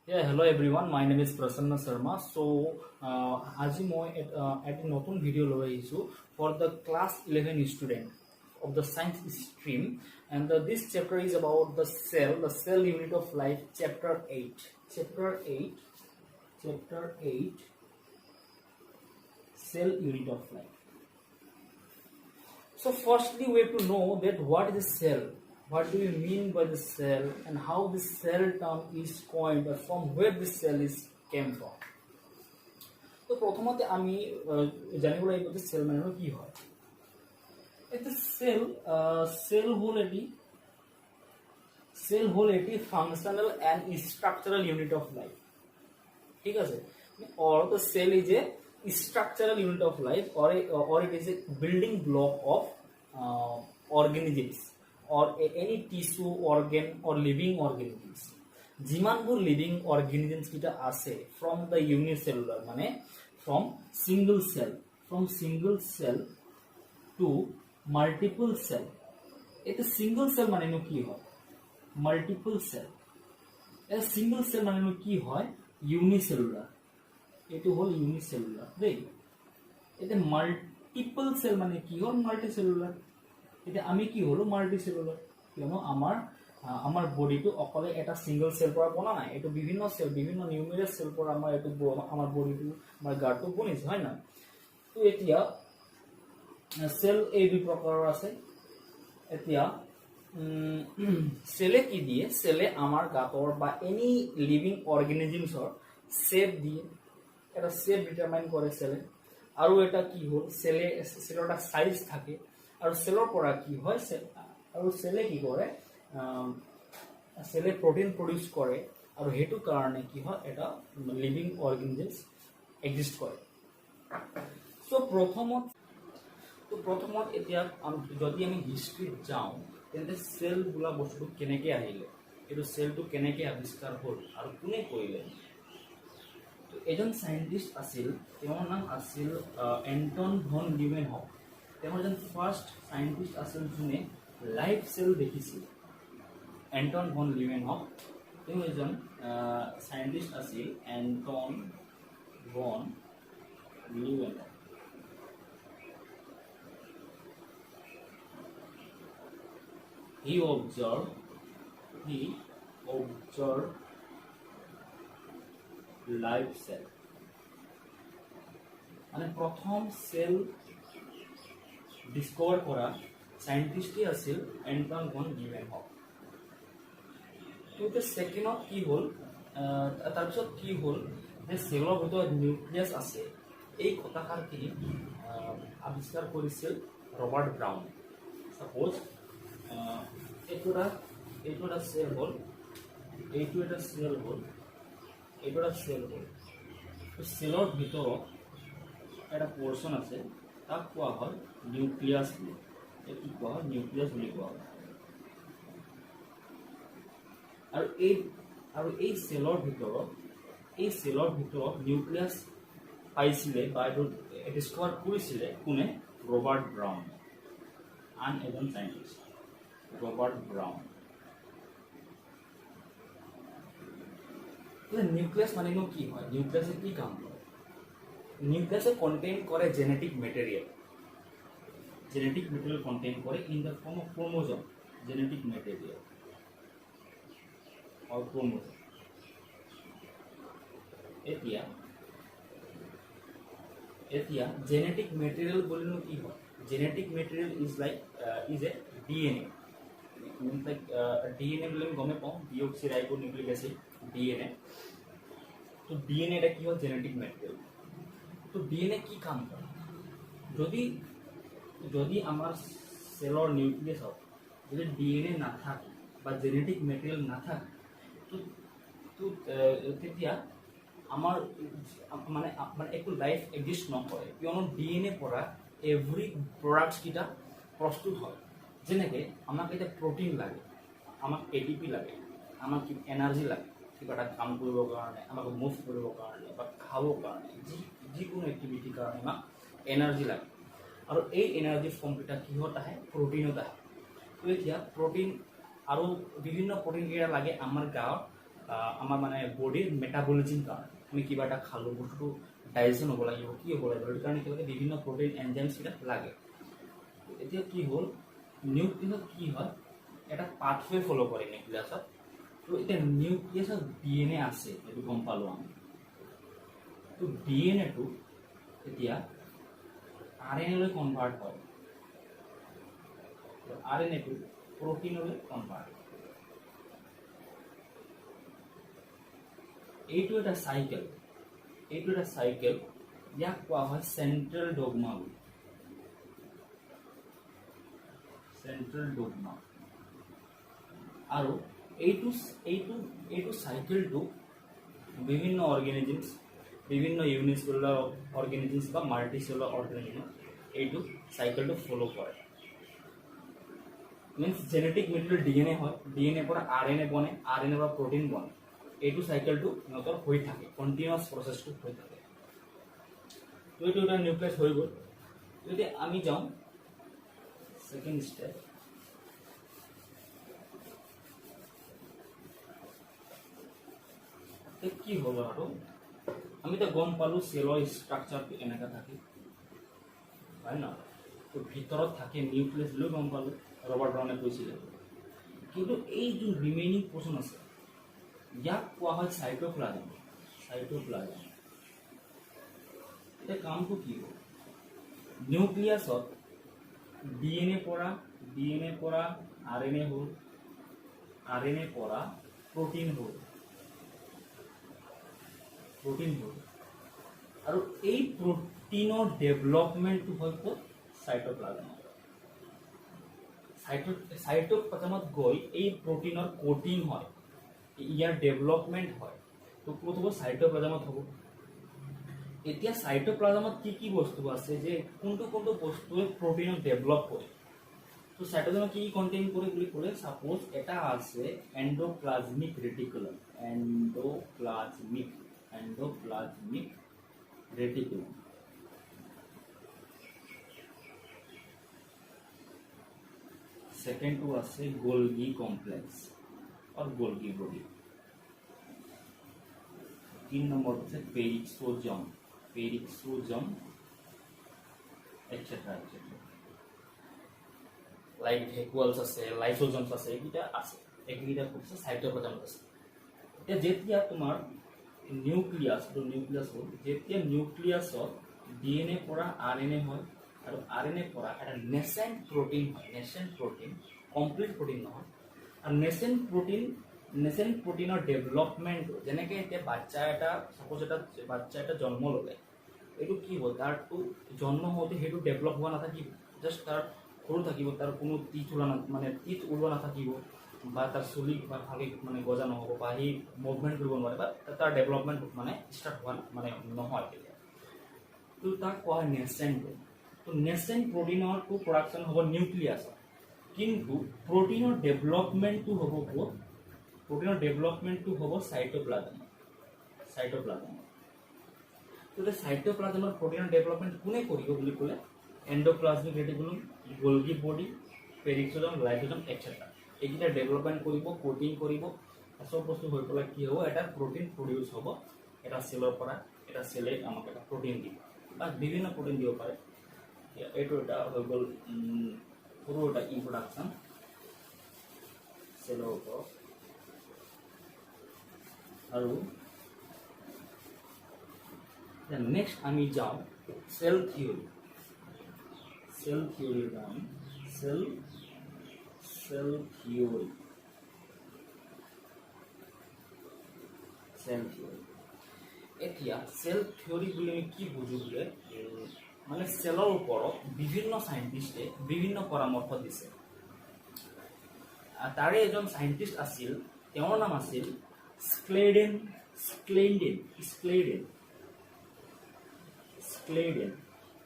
Yeah, hello everyone. My name is Prasanna Sharma. So, আজি মই এটা নতুন ভিডিও লৈ আহিছো for the class 11 student of the science stream, and this chapter is about the cell unit of life, chapter 8. Chapter 8, cell unit of life. So firstly, we have to know that what is a cell. What do you mean by the cell, and how this cell term is coined, or from where this cell is came from? তো প্রথমতে আমি জানিব লাগিব যে cell মানে কি হয়। এটা cell হল এটি functional and structural unit of life. ঠিক আছে, or the cell is a structural unit of life, or it is a building block of organisms or any tissue, organ or living organisms. যিমানবোৰ living organisms কিটা আছে from the unicellular মানে from single cell to multiple cell. এটা single cell মানে কি হয়, multiple cell. এটা single cell মানে কি হয়, ইউনিসেলুলার। এটো হল ইউনিসেলুলার দেই। এটা মাল্টিপল সেল মানে কি হল, মাল্টিসেলুলার। এটা আমি কি হলো, মাল্টিসেলুলার। কিয়নো আমার বডিটো অকলে এটা সিঙ্গল সেল পৰা বনা নাই, এটো বিভিন্ন সেল, বিভিন্ন নিউমেৰাস সেল পৰা আমাৰ বডিটো, আমাৰ গাটো বনিছে, হয় না? তো এতিয়া সেল এই দুই প্ৰকাৰৰ আছে। এতিয়া সেলে কি দিয়ে, সেলে আমার গাটোর বা এনি লিভিং অর্গানিজমসর শেপ দিয়ে, এটা শেপ ডিটারমাইন করে সেলে। আৰু এটা কি হল, সেলৰ এটা সাইজ থাকে, আৰু সেলৰ পৰা কি হয়, আৰু সেলে কি কৰে, সেলে প্ৰোটিন প্ৰডিউস কৰে, আৰু হেতু কারণে কি হয়, এটা লিভিং অর্গানিজমস এক্সিস্ট করে। সো প্রথমত এতিয়া যদি আমি হিষ্ট্রিত যাওঁ, তেন্তে সেল বোলা বস্তুটো কেনেকে আহিলে, এইটো সেলটো কেনেকে আৱিষ্কাৰ হ'ল আৰু কোনে কৰিলে। এজন সাইন্টিষ্ট আছিল, তেওঁৰ নাম আছিল এন্টন ভন লিউৱেনহফ। তেওঁ এজন ফাৰ্ষ্ট সাইন্টিষ্ট আছিল যোনে লাইভ সেল দেখিছিল। এন্টন ভন লিউৱেনহফ তেওঁ এজন সাইন্টিষ্ট আছিল, এন্টন ভন লিউৱেনহফ। He observed live cell. মানে প্ৰথম সেল ডিসকভাৰ কৰা সাইন্টিস্টই আছিল এন্টন ভন লিউৱেনহফ। তো সেকেন্ডত কি হল, তাৰপিছত কি হল যে সেলৰ ভিতৰত নিউক্লিয়াছ আছে, এই কথাষাৰখিনি আৱিষ্কাৰ কৰিছিল ৰবাৰ্ট ব্ৰাউন। সাপোজ এইটো এটা সেল হল, এইটো এটা সেল হল, এইটো এটা সেল হল। তো সেলৰ ভিতৰত এটা পোৰ্শন আছে, তাক কোৱা হয় নিউক্লিয়াছ বুলি। কি কোৱা হয়, নিউক্লিয়াছ বুলি কোৱা হয়। আৰু এই সেলৰ ভিতৰত নিউক্লিয়াছ পাইছিলে বা এইটো ডিসকভাৰ কৰিছিলে কোনে, ৰবাৰ্ট ব্ৰাউন, আন এজন সাইন্টিষ্ট, ৰবাৰ্ট ব্ৰাউন। নিউক্লিয়াছ মানে কি হয়, নিউক্লিয়াছে কি কাম কৰে? নিউক্লিয়াছে কন্টেইন করে জেনেটিক মেটেরিয়াল কন্টেইন করে in the form of chromosome, genetic material or chromosome. এতিয়া জেনেটিক মেটেরিয়াল বলিনো কি হয়, genetic material is a DNA, means like DNA বলে আমি গমে পাওঁ, ডিঅক্সিরাইবোনিউক্লিক অ্যাসিড, DNA। তো DNA এটা কি হয়, জেনেটিক মেটেরিয়াল। তো ডিএনএ কি কাম করে, যদি আমার সেলৰ নিউক্লিয়াছত যদি ডিএনএ নাথাকে বা জেনেটিক মেটেৰিয়াল না থাকে, তো তেতিয়া আমাৰ মানে একো লাইফ এক্সিস্ট নকৰে, কিয়নো ডিএনএ পৰা এভৰি প্ৰডাক্টস কিটা প্ৰস্তুত হয়। যেনেকে আমাক এতিয়া প্ৰটিন লাগে, আমাক এটিপি লাগে, আমাক এনাৰ্জি লাগে কিবা এটা কাম কৰিবৰ কাৰণে, আমাক মুভ কৰিবৰ কাৰণে বা খাবৰ কাৰণে, যিকোনো এক্টিভিটিৰ কাৰণে আমাক এনাৰ্জি লাগে। আৰু এই এনাৰ্জি ফৰ্মকেইটা কিহত আহে, প্ৰটিনত আহে। তো এতিয়া প্ৰটিন আৰু বিভিন্ন প্ৰটিন কেইটা লাগে আমাৰ গাত আমাৰ মানে বডিৰ মেটাবলিজিম কাৰণে আমি কিবা এটা খালোঁ বস্তুটো ডাইজেশ্যন হ'ব লাগিব কি হ'ব লাগিব সেইটো কাৰণে একেলগে বিভিন্ন প্ৰটিন এনজাইমছবিলাক লাগে এতিয়া কি হ'ল নিউক্লিয়াছত কি হয় এটা পাথৱে ফ'ল' কৰে নিউক্লিয়াছত তো এতিয়া নিউক্লিয়াছত DNA আছে এইটো গম পালোঁ আমি তো DNAটো এতিয়া RNA লৈ কনভাৰ্ট হয় RNAটো প্ৰটিনলৈ কনভাৰ্ট হয় এইটো এটা চাইকেল ইয়াক কোৱা হয় চেন্ট্ৰেল ডগমা বুলি আৰু এইটো চাইকেলটো বিভিন্ন অৰ্গেনিজমছ বিভিন্ন ইউনিচেলুলাৰ অৰ্গেনিজমছ বা মাল্টিচেলুলাৰ অৰ্গেনিজম এইটো চাইকেলটো ফ'ল' কৰে মিনছ জেনেটিক মেটেৰিয়েল DNA হয় DNA পৰা RNA বনে RNA পৰা প্ৰটিন বনে এইটো চাইকেলটো সিহঁতৰ হৈ থাকে কণ্টিনিউৱাছ প্ৰচেছটো হৈ থাকে তো এইটো এটা নিউক্লিয়াছ হৈ গ'ল যদি আমি যাওঁ সেকেন্ড স্টেপ কি হ'ব আৰু আমি তো গম পালোঁ চেলৰ ষ্ট্ৰাকচাৰটো এনেকৈ থাকে হয় ন তো ভিতৰত থাকে নিউক্লিয়াছ বুলি গম পালোঁ ৰবাৰ্ট ব্ৰাউনে কৈছিলে কিন্তু এই যোন ৰিমেইনিং পোৰ্চন আছে ইয়াক কোৱা হয় সাইটোপ্লাজম এতিয়া কামটো কি হ'ব নিউক্লিয়াছত DNA পৰা RNA হ'ল RNA পৰা প্ৰটিন হ'ল আৰু এই প্ৰটিনৰ ডেভেলপমেণ্টটো হয় ক'ত সাইটোপ্লাজমত গৈ এই প্ৰটিনৰ কোটিং হয় ইয়াৰ ডেভেলপমেণ্ট হয় তো ক'ত হ'ব সাইটোপ্লাজমত হ'ব এতিয়া সাইটোপ্লাজমত কি বস্তু আছে যে কোনটো বস্তুৱে প্ৰটিনক ডেভেলপ কৰে তো সাইটোপ্লাজমত কি কন্টেইন কৰে বুলি ক'লে সাপোজ এটা আছে এন্ডোপ্লাজমিক ৰেটিকুলাম সেকেন্ডটো আছে গোলগি কমপ্লেক্স और गोल्गी बॉडी 3 नंबर से पेरिक्सोजम एक्सेट्रा लाइक भेकुअल्स আছে লাইসোজমস আছে এটা আছে একিটা কোছে সাইটোপ্লাজম আছে এটা যেতিয়া তোমার নিউক্লিয়াস হ'ল যেতিয়া নিউক্লিয়াসত DNA পৰা RNA হয় আৰু RNA পৰা এটা নেসেন্ট প্ৰটিন কমপ্লিট প্ৰটিন নহয় আৰ নেসেন্ট প্ৰোটিনৰ ডেভেলপমেন্ট যেনেকৈ এতিয়া বাচ্চা এটা জন্ম ল'লে এইটো কি হ'ব তাৰটো জন্ম হওঁতে সেইটো ডেভেলপ হোৱা নাথাকিব জাষ্ট তাৰ সৰু থাকিব তাৰ কোনো টিথ ওলোৱা নাথাকিব বা তাৰ চুলি বা ভাগে মানে গজা নহ'ব বা সি মুভমেণ্ট কৰিব নোৱাৰে বা তাৰ ডেভেলপমেণ্ট মানে ষ্টাৰ্ট হোৱা মানে নহয় তেতিয়া তো তাক কোৱা হয় নেসেন্ট তো নেসেন্ট প্ৰটিনৰটো প্ৰডাকশ্যন হ'ব নিউক্লিয়াছত কিন্তু প্ৰোটিনৰ ডেভেলপমেন্টটো হ'ব ক'ত প্ৰটিনৰ হ'ব সাইটোপ্লাজম তো সাইটোপ্লাজমৰ প্ৰটিনৰ ডেভেলপমেন্ট কোনে কৰিব বুলি ক'লে endoplasmic reticulum Golgi body পেৰিক্সোজম lysosome এটসেট্ৰা এইকেইটা ডেভেলপমেন্ট কৰিব কোটিং কৰিব সব বস্তু হৈ পেলাই কি হ'ব এটা প্ৰটিন প্ৰডিউস হ'ব এটা সেলৰ পৰা এটা সেলে আমাক এটা প্ৰটিন দিব বা বিভিন্ন প্ৰটিন দিব পাৰে এইটো এটা হৈ গ'ল পুৰো এটা ইন্ট্ৰোডাকশন সেলৰ ওপৰত আৰু নেক্সট আমি যাওঁ সেল থিওৰি যাম সেল থিওৰি এতিয়া সেল থিওৰি বুলি আমি কি বুঝো বুলে মানে সেলৰ ওপৰত বিভিন্ন সাইন্টিস্টে বিভিন্ন পৰামৰ্শ দিছে তাৰে এজন সাইন্টিস্ট আছিল তেওঁৰ নাম আছিল স্ক্লেডেন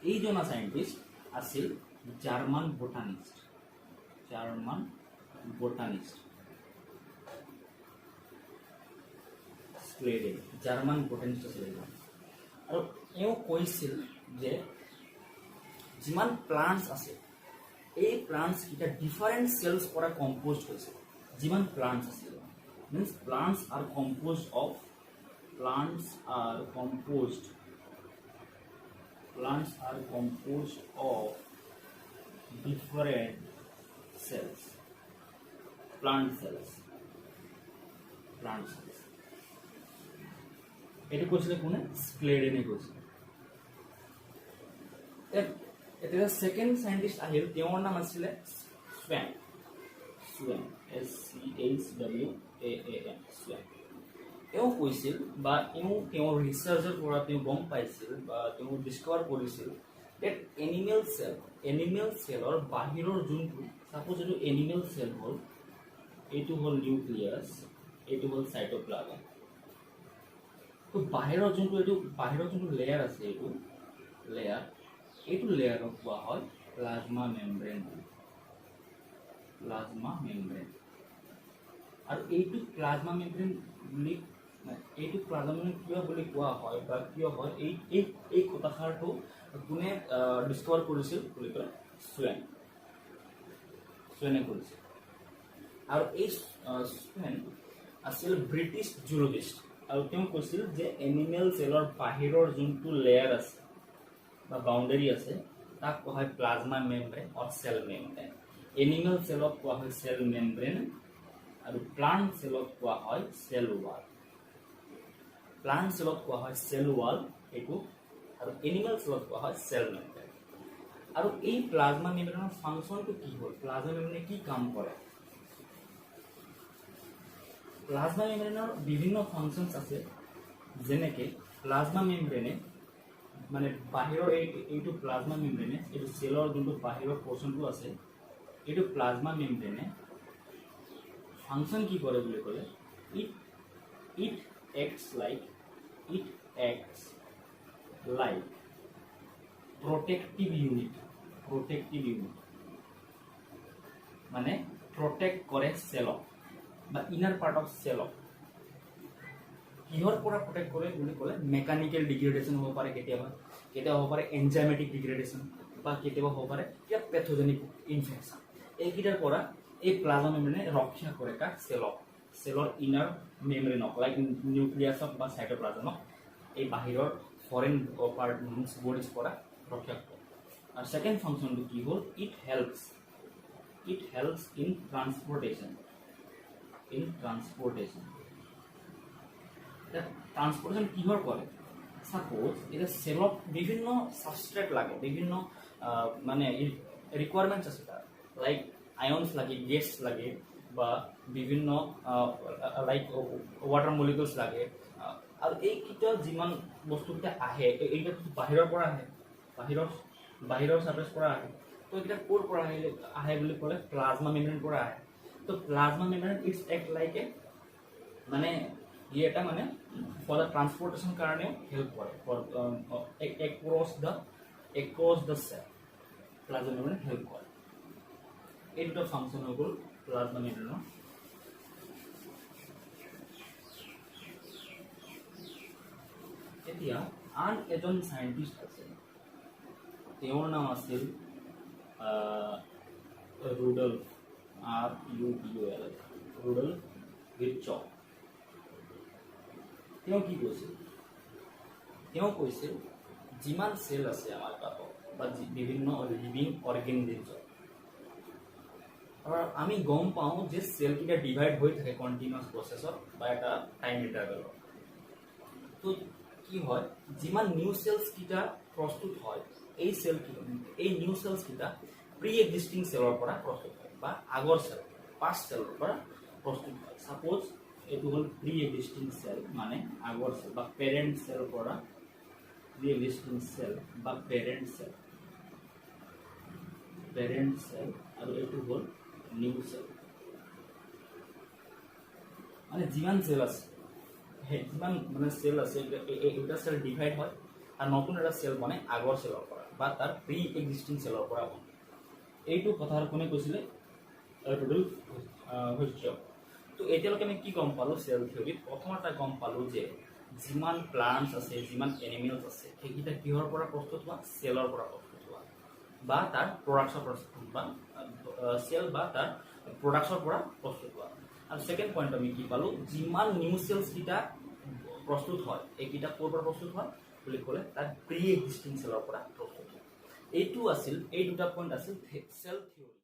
এইজন সাইন্টিস্ট আছিল জাৰ্মান বোটানিস্ট স্ক্লেডেন জাৰ্মান বোটানিস্ট আছিল আৰু এওঁ কৈছিল যে যিমান প্লান্টস আছে এই প্লান্টস কিটা ডিফাৰেন্ট সেলস পৰা কম্পোজড হৈছে যিমান প্লান্টস আছে means plants are composed of different cells, plant cells. এটা কৈছিলে কোনে স্ক্লেডেনে কৈছিলে এটা সেকেন্ড সায়েন্টিস্ট আহিল তেওঁৰ নাম আছিল স্বেন SCHWAAN স্বেন তেওঁ কৈছিল বা তেওঁৰ ৰিসাৰ্চৰ পৰা তেওঁ গম পাইছিল বা তেওঁ ডিসকভাৰ কৰিছিল that animal cellৰ বাহিৰৰ যোনটো সাপোজ এইটো এনিমেল সেল হ'ল এইটো হ'ল নিউক্লিয়াছ এইটো হ'ল সাইটোপ্লাজম তো বাহিৰৰ যোনটো লেয়াৰ আছে এইটো লেয়াৰক কোৱা হয় প্লাজমা মেমব্ৰেন আৰু এইটো প্লাজমা মেমব্ৰেন কিয় বুলি কোৱা হয় বা কিয় হয় এই কথাষাৰটো কোনে ডিসকভাৰ কৰিছিল বুলি কয় স্বেনে কৰিছিল আৰু এই স্বেন আছিল ব্ৰিটিছ জুলজিষ্ট আৰু তেওঁ কৈছিল যে এনিমেল সেলৰ বাহিৰৰ যোনটো লেয়াৰ আছে বা বাউণ্ডাৰী আছে তাক কোৱা হয় প্লাজমা মেমব্ৰেন অৰ সেল মেমব্ৰেন এনিমেল সেলক কোৱা হয় সেল মেমব্ৰেন আৰু প্লান্ট সেলক কোৱা হয় সেল ওয়াল এইটো আৰু এনিমেল সেলক কোৱা হয় সেল মেমব্ৰেন আৰু এই প্লাজমা মেমব্ৰেনৰ ফাংচনটো কি হ'ল প্লাজমা মেমব্ৰেনে কি কাম কৰে প্লাজমা মেমব্ৰেনৰ বিভিন্ন ফাংচনস আছে যেনেকৈ প্লাজমা মেমব্ৰেনে মানে বাহিৰৰ এইটো প্লাজমা মেমব্ৰেনে এইটো সেলৰ যোনটো বাহিৰৰ পোৰ্শনটো আছে এইটো প্লাজমা মেমব্ৰেনে ফাংচন কি কৰে বুলি ক'লে it acts like protective unit মানে protect কৰে সেলক বা ইনাৰ পাৰ্ট অফ সেলক কিহৰ পৰা প্ৰটেক্ট কৰে বুলি ক'লে মেকানিক্যাল ডিগ্ৰেডেশন হ'ব পাৰে কেতিয়াবা হ'ব পাৰে এনজাইমেটিক ডিগ্ৰেডেশন বা কেতিয়াবা হ'ব পাৰে পেথোজেনিক ইনফেকশন এইকেইটাৰ পৰা এই প্লাজমা মেমব্ৰেনে ৰক্ষা কৰে কাক সেলৰ ইনাৰ মেমব্ৰেনক লাইক নিউক্লিয়াছক বা সাইটোপ্লাজমক এই বাহিৰৰ ফৰেন পাৰ্ট বডিজ পৰা ৰক্ষা কৰে আৰু সেকেন্ড ফাংচনটো কি হ'ল it helps in transportation ট্ৰান্সপোৰ্টেশন কিহৰ কৰে সাপোজ এটা সেলত বিভিন্ন সাবস্ট্রেট লাগে বিভিন্ন মানে রিকোয়ারমেন্টস আছে তার লাইক আয়নস লাগে গ্যাস লাগে বা বিভিন্ন লাইক ওয়াটার মলিকুলস লাগে আৰু এই কিটা যিমান বস্তুটা আহে এইটা বাহিৰৰ পৰা আহে বাহিৰৰ সাৰফেস পৰা আহে তো এটা কোৰ পৰা আহে বুলি ক'লে প্লাজমা মেমব্ৰেন পৰা আহে তো plasma membrane it's act like a মানে এটা মানে ফর দ্য ট্রান্সপোর্টেশন কারণে হেল্প করে for across the cell plasma membrane help করে এই দুটো ফাংশন হল প্লাজমা মেমব্ৰেনৰ এতিয়া আন এজন সায়েন্টিস্ট আছে তেওঁৰ নাম আছিল ৰুডল্ফ ৰুডল্ফ ভিৰচক তেওঁ কি কৈছিল যিমান সেল আছে আমাৰ গাত বা বিভিন্ন লিভিং অৰ্গানিজম আৰু আমি গম পাওঁ যে সেল কিটা ডিভাইড হৈ থাকে কন্টিনিউয়াস প্ৰসেসত বা এটা টাইম ইন্টাৰভেলত তো কি হয় যিমান নিউ সেলস কিটা প্ৰস্তুত হয় এই নিউ সেলস কিটা প্ৰি এক্সিস্টিং সেলৰ পৰা প্ৰস্তুত হয় বা আগৰ সেল পাস্ট সেলৰ পৰা প্ৰস্তুত হয় সাপোজ এটো হল প্ৰি এক্সিস্টিং সেল মানে আগৰ সেল বা প্যাৰেন্ট সেল পৰা প্ৰি এক্সিস্টিং সেল বা প্যাৰেন্ট সেল আৰু এটো হল নিউ সেল মানে যিমান সেল আছে যিমান মানে সেল আছে এটা সেল ডিভাইড হয় আৰু নতুন এটা সেল বনে আগৰ সেলৰ পৰা বা তাৰ প্ৰি এক্সিস্টিং সেলৰ পৰা বনে এইটো কথাৰ কোনে কৈছিলে ৰুডল্ফ ভিৰচক তো এতিয়ালৈকে আমি কি গম পালো সেল থিওৰিত প্ৰথমতে গম পালো যে যিমান প্লান্টস আছে যিমান এনিমেলস আছে সেইকেইটা কিহৰ পৰা প্ৰস্তুত হোৱা সেলৰ পৰা প্ৰস্তুত হোৱা বা তাৰ প্ৰডাকশন প্ৰস্তুত বা সেল বা তাৰ প্ৰডাকশনৰ পৰা প্ৰস্তুত হোৱা আৰু সেকেন্ড পইণ্ট আমি কি পালো যিমান নিউ সেলস কিটা প্ৰস্তুত হয় এইকিটা ক'ৰ পৰা প্ৰস্তুত হয় বুলি ক'লে তাত প্ৰি এক্সিস্টিং সেলৰ পৰা প্ৰস্তুত হয় এইটো আছিল এই দুটা পইণ্ট আছিল সেল থিওৰি